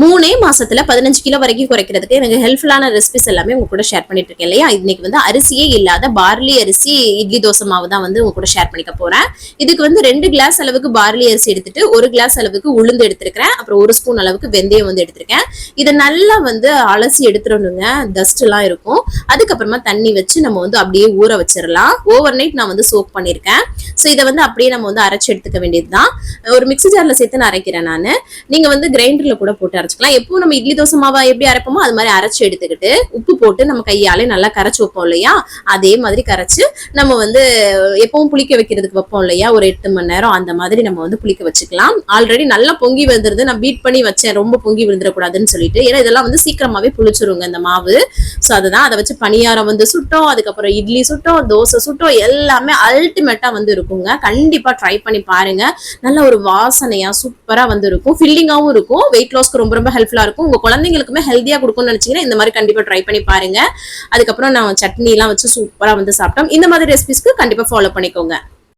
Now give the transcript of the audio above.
3 மாசத்துல 15 கிலோ வரைக்கும் குறைக்கிறதுக்கு எனக்கு ஹெல்ப்ஃபுல்லான ரெசிபிஸ் எல்லாமே உங்க கூட ஷேர் பண்ணிட்டு இருக்கேன் இல்லையா. இன்னைக்கு வந்து அரிசியே இல்லாத பார்லி அரிசி இட்லி தோசை மாவு தான் வந்து உங்க கூட ஷேர் பண்ணிக்க போறேன். இதுக்கு வந்து 2 கிளாஸ் அளவுக்கு பார்லி அரிசி எடுத்துட்டு 1 கிளாஸ் அளவுக்கு உளுந்து எடுத்திருக்கிறேன். அப்புறம் 1 ஸ்பூன் அளவுக்கு வெந்தயம் வந்து எடுத்திருக்கேன். இதை நல்லா வந்து அலசி எடுத்துடணுங்க, டஸ்ட் எல்லாம் இருக்கும். அதுக்கப்புறமா தண்ணி வச்சு நம்ம வந்து அப்படியே ஊற வச்சிடலாம். ஓவர் நைட் நான் வந்து சோக் பண்ணிருக்கேன். ஸோ இதை வந்து அப்படியே நம்ம வந்து அரைச்சு எடுத்துக்க வேண்டியதுதான். ஒரு மிக்ஸி ஜார்ல சேர்த்து நான் அரைக்கிறேன் நான். நீங்க வந்து கிரைண்டர்ல கூட போட்டு அரைச்சிக்கலாம். எப்பவும் நம்ம இட்லி தோசை மாவா எப்படி அரைப்போமோ அது மாதிரி அரைச்சு எடுத்துக்கிட்டு உப்பு போட்டு நம்ம கையாலே நல்லா கரைச்சு வைப்போம் இல்லையா, அதே மாதிரி கரைச்சு நம்ம வந்து எப்பவும் புளிக்க வைக்கிறதுக்கு வைப்போம் இல்லையா, ஒரு 8 மணி நேரம் அந்த மாதிரி நம்ம வந்து புளிக்க வச்சுக்கலாம். ஆல்ரெடி நல்லா பொங்கி வந்துருது. நான் பீட் பண்ணி வச்சேன், ரொம்ப பொங்கி விழுந்துடக்கூடாதுன்னு சொல்லிட்டு. ஏன்னா இதெல்லாம் வந்து சீக்கிரமாவே புளிச்சிருங்க இந்த மாவு. ஸோ அதுதான், அதை வச்சு பணியாரம் வந்து சுட்டோம், அதுக்கப்புறம் இட்லி சுட்டோம், தோசை சுட்டோம், எல்லாமே அல்டிமேட்டா வந்து இருக்குங்க. கண்டிப்பா ட்ரை பண்ணி பாருங்க. நல்ல ஒரு வாசனையா சூப்பரா வந்து இருக்கும், ஃபில்லிங்காவும் இருக்கும், வெயிட் லாஸ்க்கு ரொம்ப ரொம்ப ஹெல்ப்ஃபுல்லா இருக்கும். உங்க குழந்தைங்களுக்குமே ஹெல்த்தியா கொடுக்கும்னு நினைச்சீங்கன்னா இந்த மாதிரி கண்டிப்பா ட்ரை பண்ணி பாருங்க. அதுக்கப்புறம் நான் சட்னி எல்லாம் வச்சு சூப்பரா வந்து சாப்பிட்டோம். இந்த மாதிரி ரெசிபிஸ்க்கு கண்டிப்பா ஃபாலோ பண்ணிக்கோங்க.